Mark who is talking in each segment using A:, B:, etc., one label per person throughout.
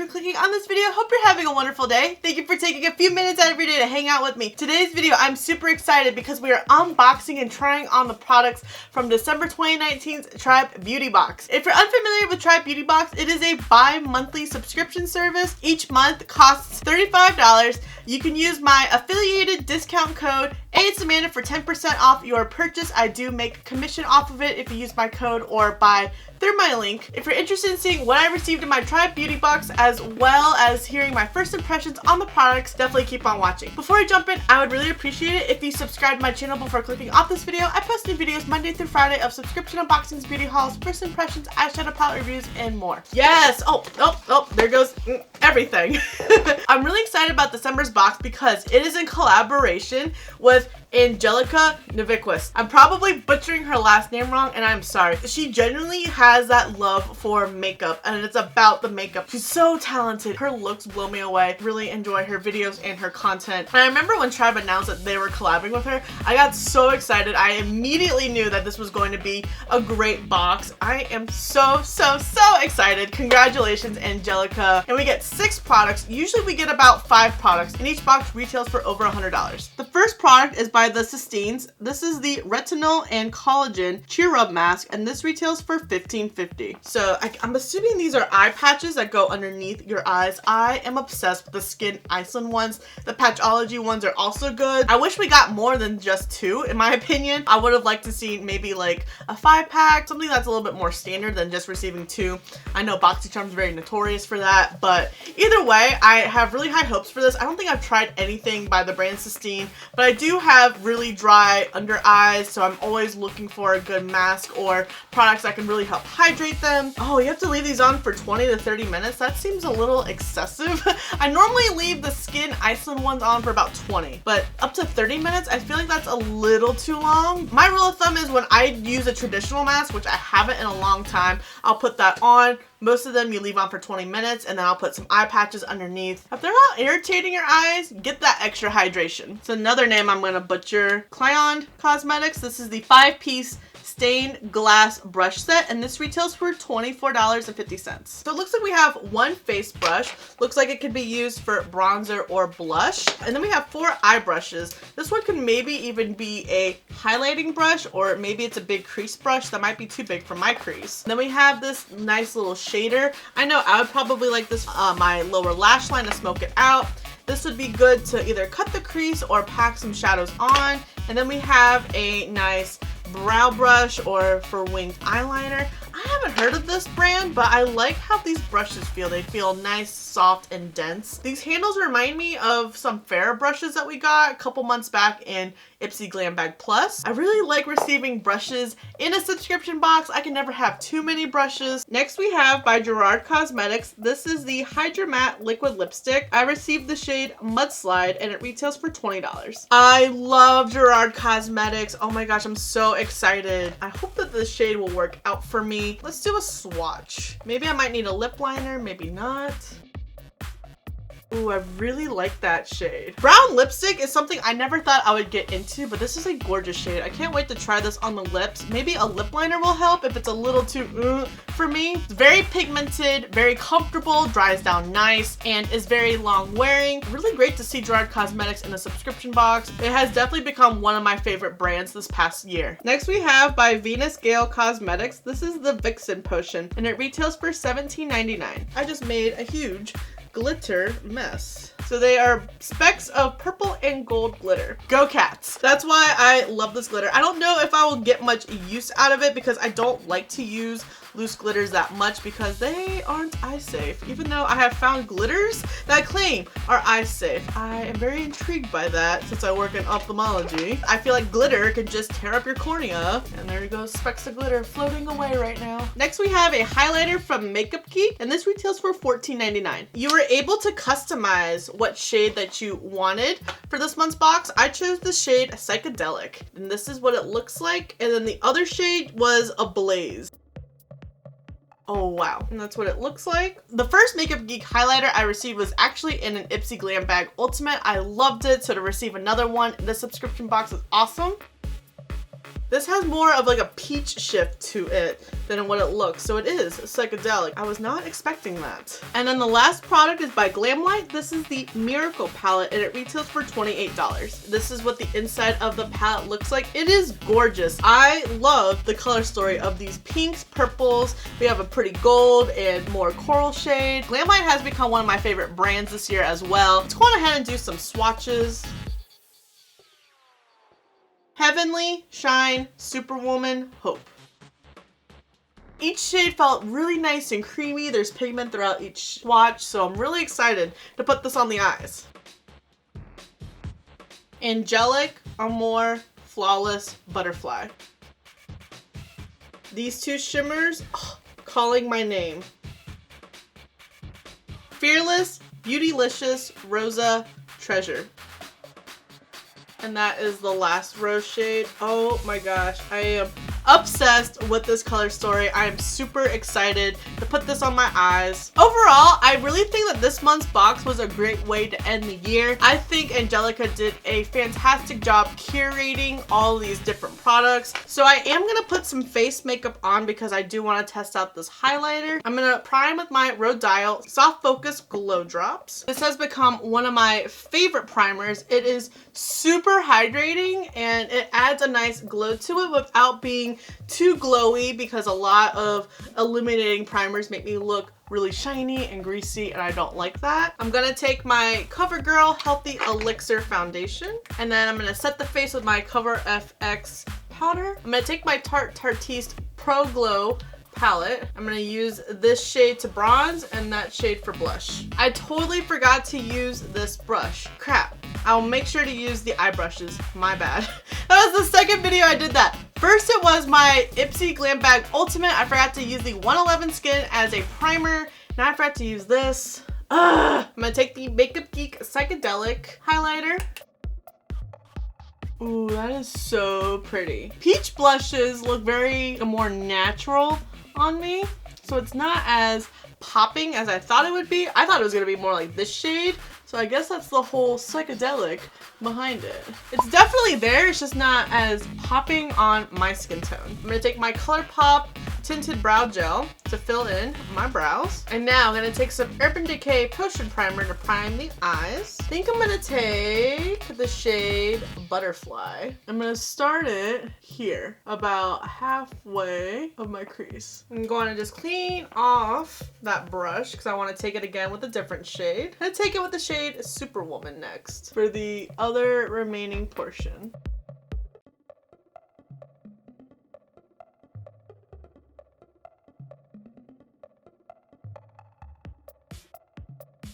A: for clicking on this video. Hope you're having a wonderful day. Thank you for taking a few minutes out of your day to hang out with me. Today's video, I'm super excited because we are unboxing and trying on the products from December 2019's CHERUB Beauty Box. If you're unfamiliar with CHERUB Beauty Box, it is a bi-monthly subscription service. Each month costs $35. You can use my affiliated discount code ayyyeeeitsamanda for 10% off your purchase. I do make a commission off of it if you use my code or buy through my link. If you're interested in seeing what I received in my CHERUB Beauty Box as well as hearing my first impressions on the products, definitely keep on watching. Before I jump in, I would really appreciate it if you subscribe to my channel before clicking off this video. I post new videos Monday through Friday of subscription unboxings, beauty hauls, first impressions, eyeshadow palette reviews, and more. Yes! Oh, there goes everything. I'm really excited about December's box because it is in collaboration with Angelica Noviquist. I'm probably butchering her last name wrong and I'm sorry. She genuinely has that love for makeup and it's about the makeup. She's so talented. Her looks blow me away. Really enjoy her videos and her content. And I remember when CHERUB announced that they were collabing with her, I got so excited. I immediately knew that this was going to be a great box. I am so excited. Congratulations, Angelica. And we get 6 products. Usually we get about 5 products and each box retails for over $100. The first product is by the SISTINES. This is the retinol and collagen CHERUB mask and this retails for $15.50. So I'm assuming these are eye patches that go underneath your eyes. I am obsessed with the Skin Iceland ones. The Patchology ones are also good. I wish we got more than just 2 in my opinion. I would have liked to see maybe like a 5-pack, something that's a little bit more standard than just receiving 2. I know BOXYCHARM is very notorious for that, but either way, I have really high hopes for this. I don't think I've tried anything by the brand Sistine, but I do have really dry under eyes, so I'm always looking for a good mask or products that can really help hydrate them. Oh, you have to leave these on for 20 to 30 minutes. That seems a little excessive. I normally leave the Skin Iceland ones on for about 20, but up to 30 minutes, I feel like that's a little too long. My rule of thumb is when I use a traditional mask, which I haven't in a long time, I'll put that on. Most of them you leave on for 20 minutes and then I'll put some eye patches underneath. If they're not irritating your eyes, get that extra hydration. It's another name I'm gonna butcher. CLIONADH. This is the 5-piece stained glass brush set and this retails for $24.50. So it looks like we have 1 face brush. Looks like it could be used for bronzer or blush. And then we have 4 eye brushes. This one could maybe even be a highlighting brush or maybe it's a big crease brush. That might be too big for my crease. And then we have this nice little shader. I know I would probably like this my lower lash line to smoke it out. This would be good to either cut the crease or pack some shadows on. And then we have a nice brow brush or for winged eyeliner. I haven't heard of this brand, but I like how these brushes feel. They feel nice, soft, and dense. These handles remind me of some Farrah brushes that we got a couple months back in IPSY Glam Bag Plus. I really like receiving brushes in a subscription box. I can never have too many brushes. Next we have by GERARD Cosmetics. This is the HYDRAMATTE liquid lipstick. I received the shade Mudslide and it retails for $20. I love GERARD Cosmetics. Oh my gosh, I'm so excited. I hope that this shade will work out for me. Let's do a swatch. Maybe I might need a lip liner, maybe not. Ooh, I really like that shade. Brown lipstick is something I never thought I would get into, but this is a gorgeous shade. I can't wait to try this on the lips. Maybe a lip liner will help if it's a little too for me. It's very pigmented, very comfortable, dries down nice, and is very long wearing. Really great to see GERARD Cosmetics in a subscription box. It has definitely become one of my favorite brands this past year. Next we have by VENUSGALE Cosmetics. This is the VIKEN potion, and it retails for $17.99. I just made a huge glitter mess. So they are specks of purple and gold glitter. Go cats. That's why I love this glitter. I don't know if I will get much use out of it because I don't like to use loose glitters that much because they aren't eye safe, even though I have found glitters that I claim are eye safe. I am very intrigued by that since I work in ophthalmology. I feel like glitter can just tear up your cornea, and there you go, specks of glitter floating away right now. Next we have a highlighter from GEEK, and this retails for $14.99. You were able to customize what shade that you wanted for this month's box. I chose the shade Psychedelic, and this is what it looks like, and then the other shade was Ablaze. Oh wow, and that's what it looks like. The first Makeup Geek highlighter I received was actually in an IPSY Glam Bag Ultimate. I loved it, so to receive another one in the subscription box is awesome. This has more of like a peach shift to it than what it looks, so it is psychedelic. I was not expecting that. And then the last product is by GLAMLITE. This is the Miracle palette and it retails for $28. This is what the inside of the palette looks like. It is gorgeous. I love the color story of these pinks, purples. We have a pretty gold and more coral shade. GLAMLITE has become one of my favorite brands this year as well. Let's go on ahead and do some swatches. Heavenly, Shine, Superwoman, Hope. Each shade felt really nice and creamy. There's pigment throughout each swatch, so I'm really excited to put this on the eyes. Angelic, Amore, Flawless, Butterfly. These two shimmers, Calling My Name. Fearless, Beautylicious, Rosa, Treasure. And that is the last rose shade. Oh my gosh, I am obsessed with this color story. I am super excited to put this on my eyes. Overall, I really think that this month's box was a great way to end the year. I think Angelica did a fantastic job curating all these different products. So I am gonna put some face makeup on because I do want to test out this highlighter. I'm gonna prime with my Rodial Soft Focus Glow Drops. This has become one of my favorite primers. It is super hydrating and it adds a nice glow to it without being too glowy, because a lot of illuminating primers make me look really shiny and greasy and I don't like that. I'm gonna take my CoverGirl Healthy Elixir foundation and then I'm gonna set the face with my Cover FX powder. I'm gonna take my Tarte Tartiste Pro Glow palette. I'm gonna use this shade to bronze and that shade for blush. I totally forgot to use this brush. Crap. I'll make sure to use the eye brushes. My bad. That was the second video I did that. First it was my IPSY Glam Bag Ultimate. I forgot to use the 111 Skin as a primer. Now I forgot to use this. I'm gonna take the Makeup Geek Psychedelic highlighter. Ooh, that is so pretty. Peach blushes look very more natural on me, so it's not as popping as I thought it would be. I thought it was gonna be more like this shade, so I guess that's the whole psychedelic behind it. It's definitely there, it's just not as popping on my skin tone. I'm gonna take my ColourPop Tinted Brow Gel to fill in my brows. And now I'm gonna take some Urban Decay Potion Primer to prime the eyes. I think I'm gonna take the shade Butterfly. I'm gonna start it here, about halfway of my crease. I'm going to just clean off that brush because I want to take it again with a different shade. I'm gonna take it with the shade Superwoman next for the other remaining portion.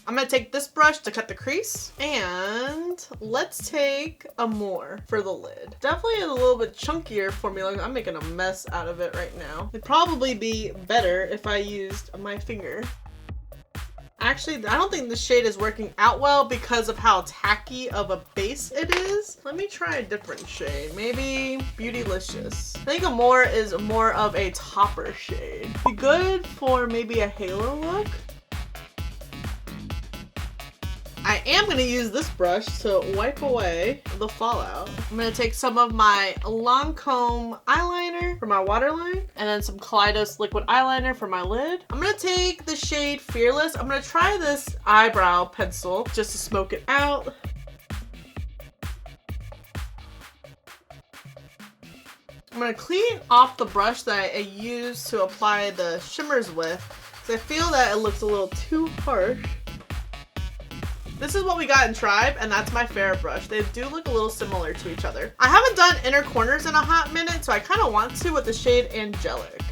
A: I'm gonna take this brush to cut the crease, and let's take Amore for the lid. Definitely a little bit chunkier formula. I'm making a mess out of it right now. It'd probably be better if I used my finger. Actually, I don't think this shade is working out well because of how tacky of a base it is. Let me try a different shade. Maybe Beautylicious. I think Amore is more of a topper shade. Be good for maybe a halo look. I am going to use this brush to wipe away the fallout. I'm going to take some of my Lancome eyeliner for my waterline and then some Kaleidos liquid eyeliner for my lid. I'm going to take the shade Fearless. I'm going to try this eyebrow pencil just to smoke it out. I'm going to clean off the brush that I used to apply the shimmers with because I feel that it looks a little too harsh. This is what we got in Tribe, and that's my Ferret brush. They do look a little similar to each other. I haven't done inner corners in a hot minute, so I kind of want to with the shade Angelic.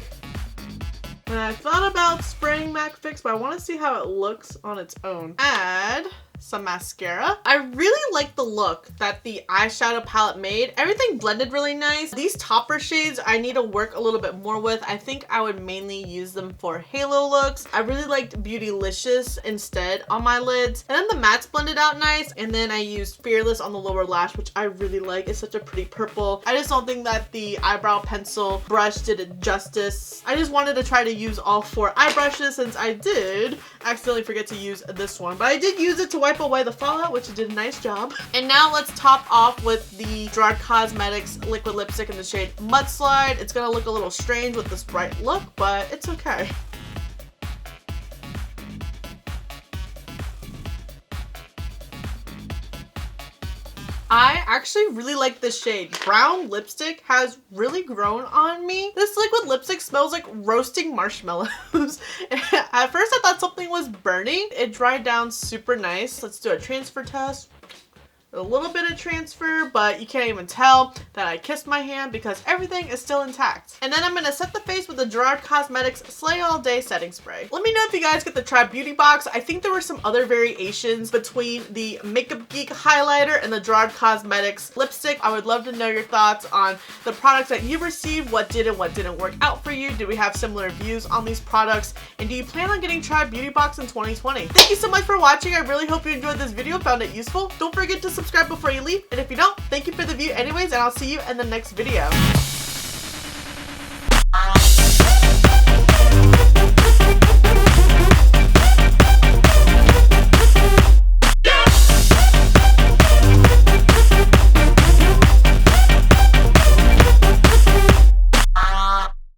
A: And I thought about spraying MAC Fix, but I want to see how it looks on its own. Add some mascara. I really like the look that the eyeshadow palette made. Everything blended really nice. These topper shades I need to work a little bit more with. I think I would mainly use them for halo looks. I really liked Beautylicious instead on my lids. And then the mattes blended out nice. And then I used Fearless on the lower lash, which I really like. It's such a pretty purple. I just don't think that the eyebrow pencil brush did it justice. I just wanted to try to use all 4 eye brushes since I did accidentally forget to use this one. But I did use it to wipe away the fallout, which it did a nice job. And And now let's top off with the GERARD Cosmetics liquid lipstick in the shade Mudslide. It's gonna look a little strange with this bright look, but it's okay. I actually really like this shade. Brown lipstick has really grown on me. This liquid lipstick smells like roasting marshmallows. At first I thought something was burning. It dried down super nice. Let's do a transfer test. A little bit of transfer, but you can't even tell that I kissed my hand because everything is still intact. And then I'm gonna set the face with the GERARD Cosmetics Slay All Day Setting Spray. Let me know if you guys get the Tribe Beauty Box. I think there were some other variations between the Makeup Geek highlighter and the GERARD Cosmetics lipstick. I would love to know your thoughts on the products that you received, what did and what didn't work out for you. Do we have similar views on these products? And do you plan on getting Tribe Beauty Box in 2020? Thank you so much for watching. I really hope you enjoyed this video, found it useful. Don't forget to subscribe before you leave, and if you don't, thank you for the view anyways, and I'll see you in the next video.